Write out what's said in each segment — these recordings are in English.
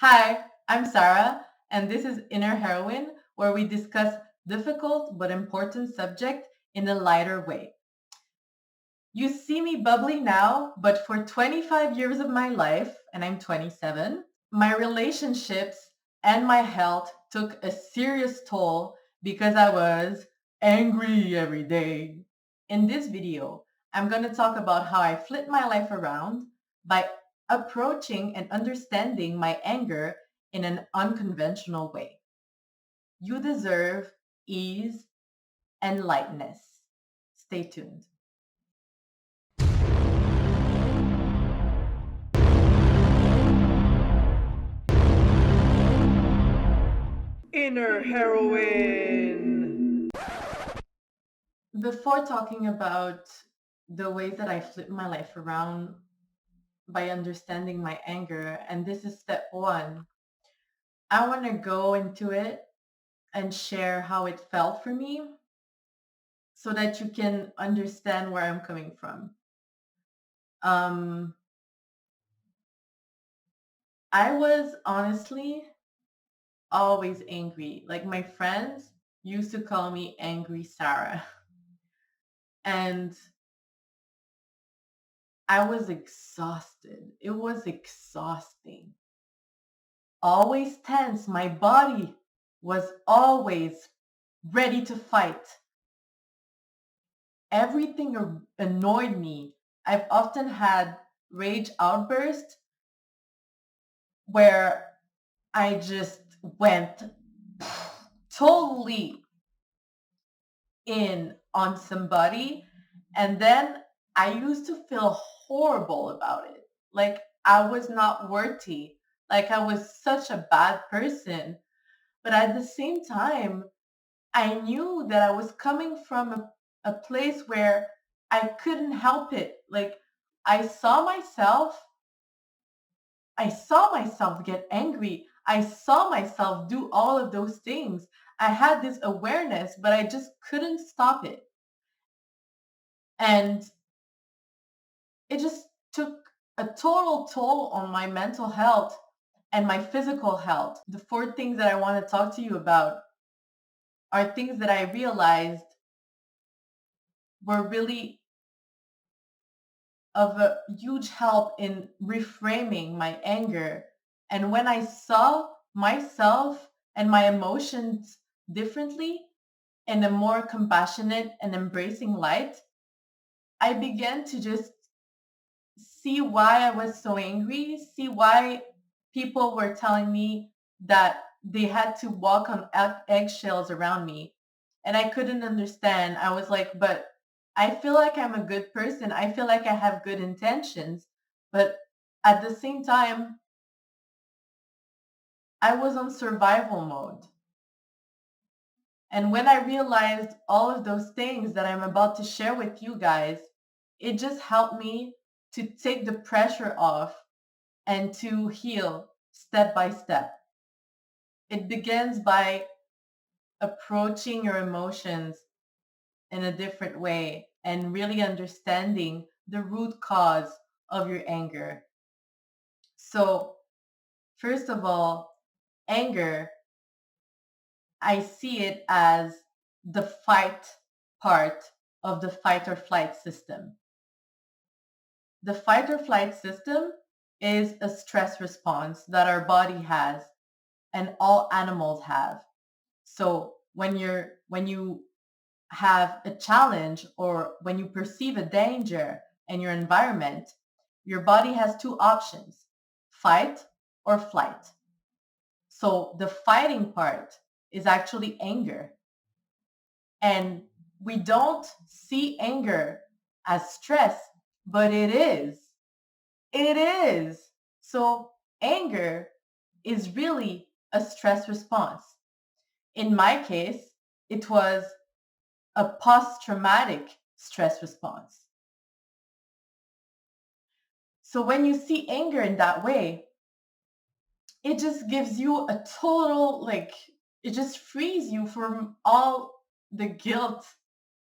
Hi, I'm Sarah, and this is Inner Heroin, where we discuss difficult but important subject in a lighter way. You see me bubbly now, but for 25 years of my life, and I'm 27, my relationships and my health took a serious toll because I was angry every day. In this video, I'm going to talk about how I flipped my life around by approaching and understanding my anger in an unconventional way. You deserve ease and lightness. Stay tuned. Inner heroine. Before talking about the ways that I flipped my life around by understanding my anger, and this is step one, I want to go into it and share how it felt for me so that you can understand where I'm coming from. Um, I was honestly always angry. Like my friends used to call me Angry Sarah. And I was exhausted. It was exhausting. Always tense. My body was always ready to fight. Everything annoyed me. I've often had rage outbursts where I just went totally in on somebody, and then I used to feel horrible about it. Like I was not worthy, like I was such a bad person. But at the same time, I knew that I was coming from a place where I couldn't help it. Like I saw myself, I saw myself get angry. I saw myself do all of those things. I had this awareness, but I just couldn't stop it. And it just took a total toll on my mental health and my physical health. The four things that I want to talk to you about are things that I realized were really of a huge help in reframing my anger. And when I saw myself and my emotions differently in a more compassionate and embracing light, I began to just see why I was so angry, see why people were telling me that they had to walk on eggshells around me. And I couldn't understand. I was like, but I feel like I'm a good person. I feel like I have good intentions. But at the same time, I was on survival mode. And when I realized all of those things that I'm about to share with you guys, it just helped me to take the pressure off and to heal step by step. It begins by approaching your emotions in a different way and really understanding the root cause of your anger. So, first of all, anger, I see it as the fight part of the fight or flight system. The fight or flight system is a stress response that our body has and all animals have. So when you have a challenge or when you perceive a danger in your environment, your body has two options: fight or flight. So the fighting part is actually anger. And we don't see anger as stress, but it is. It is. So anger is really a stress response. In my case, it was a post traumatic stress response. So when you see anger in that way, it just gives you a total, like, it just frees you from all the guilt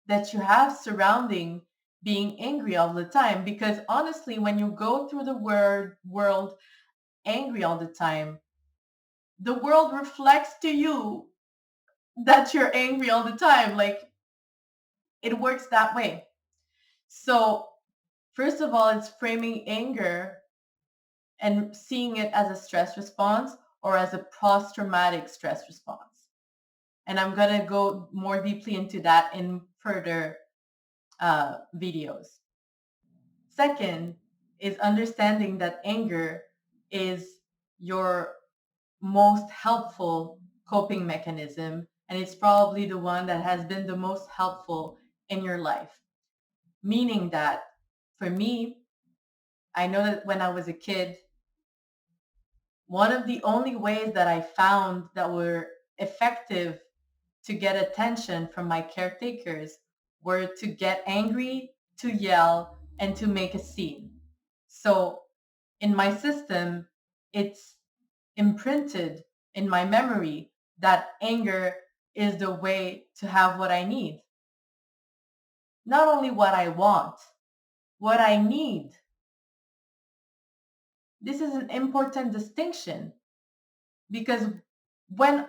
that you have surrounding being angry all the time. Because honestly, when you go through the world angry all the time, the world reflects to you that you're angry all the time. Like, it works that way. So, first of all, it's framing anger and seeing it as a stress response or as a post traumatic stress response. And I'm going to go more deeply into that in further videos. Second is understanding that anger is your most helpful coping mechanism, and it's probably the one that has been the most helpful in your life. Meaning that for me, I know that when I was a kid, one of the only ways that I found that were effective to get attention from my caretakers were to get angry, to yell, and to make a scene. So in my system, it's imprinted in my memory that anger is the way to have what I need. Not only what I want, what I need. This is an important distinction because when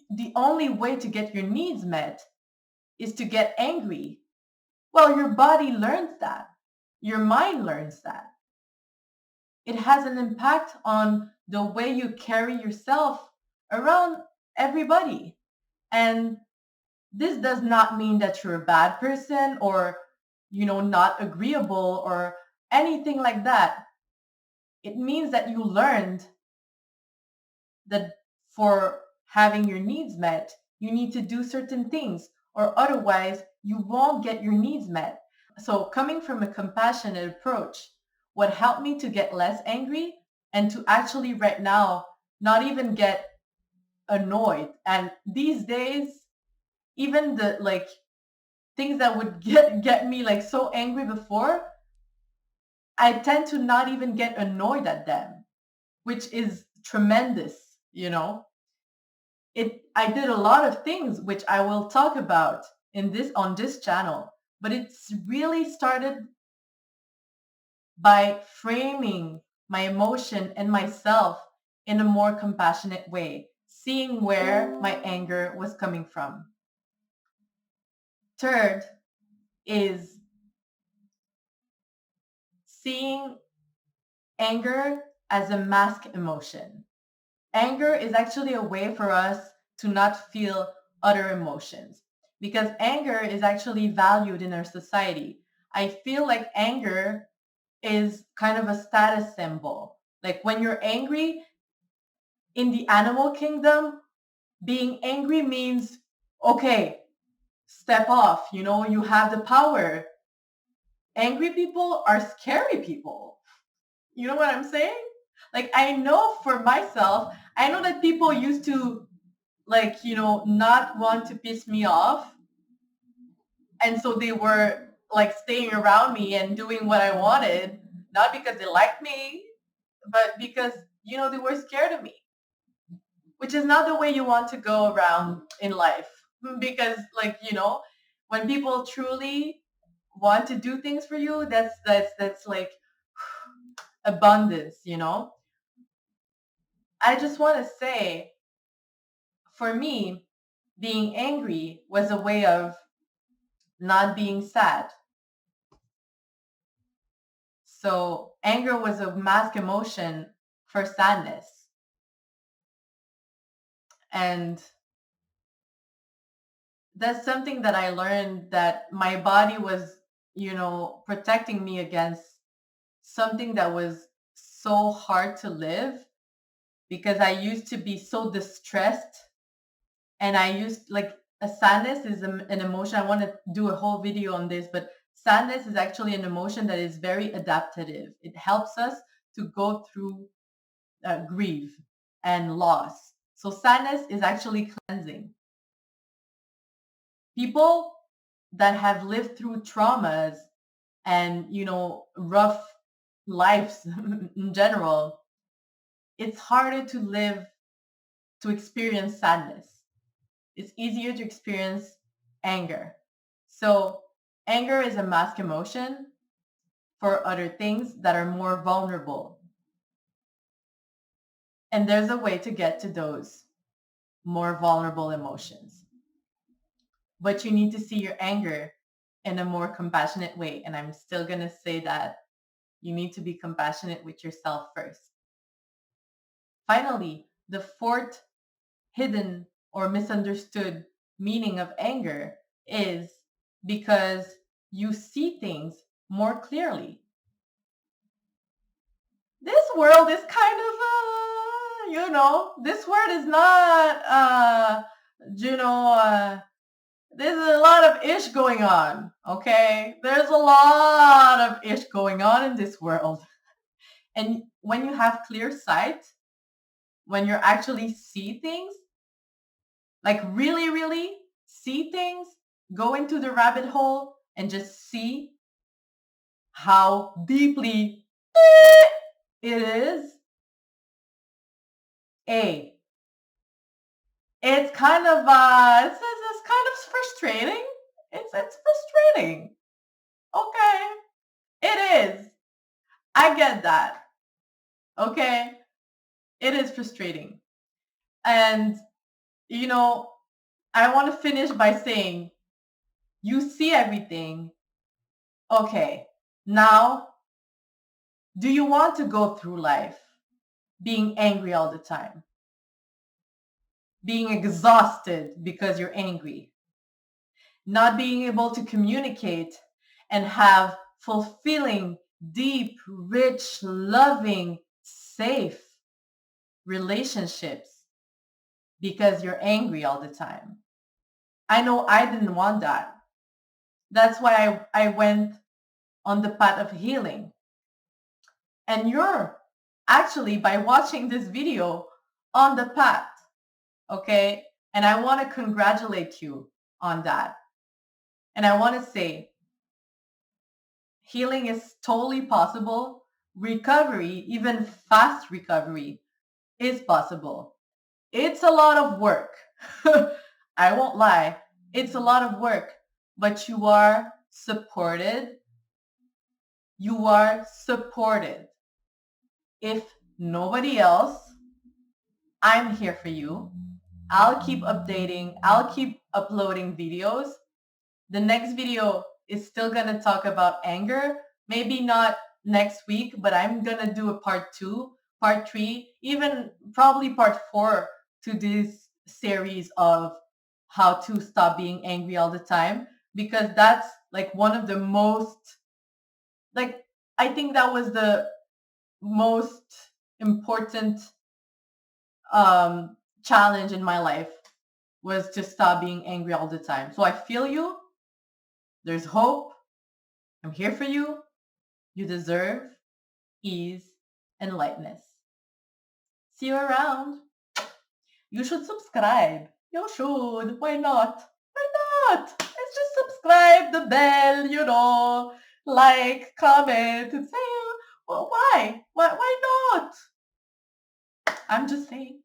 the only way to get your needs met is to get angry, well, your body learns that. Your mind learns that. It has an impact on the way you carry yourself around everybody. And this does not mean that you're a bad person or, not agreeable or anything like that. It means that you learned that for having your needs met, you need to do certain things, or otherwise, you won't get your needs met. So, coming from a compassionate approach, what helped me to get less angry and to actually, right now, not even get annoyed. And these days, even the like things that would get me like so angry before, I tend to not even get annoyed at them, which is tremendous. I did a lot of things which I will talk about in this on this channel, but it's really started by framing my emotion and myself in a more compassionate way, seeing where my anger was coming from. Third is seeing anger as a mask emotion. Anger is actually a way for us to not feel other emotions because anger is actually valued in our society. I feel like anger is kind of a status symbol. Like when you're angry in the animal kingdom, being angry means, okay, step off, you have the power. Angry people are scary people. You know what I'm saying? Like, I know for myself, I know that people used to, like, not want to piss me off. And so they were like staying around me and doing what I wanted, not because they liked me, but because, they were scared of me, which is not the way you want to go around in life. Because, like, when people truly want to do things for you, that's like abundance. I just want to say, for me, being angry was a way of not being sad. So anger was a mask emotion for sadness. And that's something that I learned, that my body was, protecting me against something that was so hard to live because I used to be so distressed. And I used, like, a sadness is an emotion. I want to do a whole video on this, but sadness is actually an emotion that is very adaptive. It helps us to go through grief and loss. So sadness is actually cleansing. People that have lived through traumas and, rough lives in general, it's harder to experience sadness. It's easier to experience anger. So anger is a mask emotion for other things that are more vulnerable. And there's a way to get to those more vulnerable emotions. But you need to see your anger in a more compassionate way. And I'm still going to say that you need to be compassionate with yourself first. Finally, the fourth hidden or misunderstood meaning of anger is because you see things more clearly. This world is kind of, this world is not, there's a lot of ish going on, okay? There's a lot of ish going on in this world. And when you have clear sight, when you're actually see things, like really, really see things, go into the rabbit hole and just see how deeply it is. It's kind of it's kind of frustrating. It's frustrating. Okay, it is. I get that. Okay, it is frustrating, and you know, I want to finish by saying, you see everything. Okay, now, do you want to go through life being angry all the time? Being exhausted because you're angry? Not being able to communicate and have fulfilling, deep, rich, loving, safe relationships because you're angry all the time? I know I didn't want that. That's why I went on the path of healing. And you're actually, by watching this video, on the path. Okay? And I want to congratulate you on that. And I want to say, healing is totally possible. Recovery, even fast recovery, is possible. It's a lot of work. I won't lie. It's a lot of work, but you are supported. You are supported. If nobody else, I'm here for you. I'll keep updating. I'll keep uploading videos. The next video is still going to talk about anger. Maybe not next week, but I'm going to do a part 2, part 3, even probably part 4 to this series of how to stop being angry all the time, because that's like one of the most, like, I think that was the most important challenge in my life, was to stop being angry all the time. So I feel you. There's hope. I'm here for you. You deserve ease and lightness. See you around. You should subscribe. You should. Why not? Why not? Let's just subscribe, the bell, like, comment, and say, well, why? Why not? I'm just saying.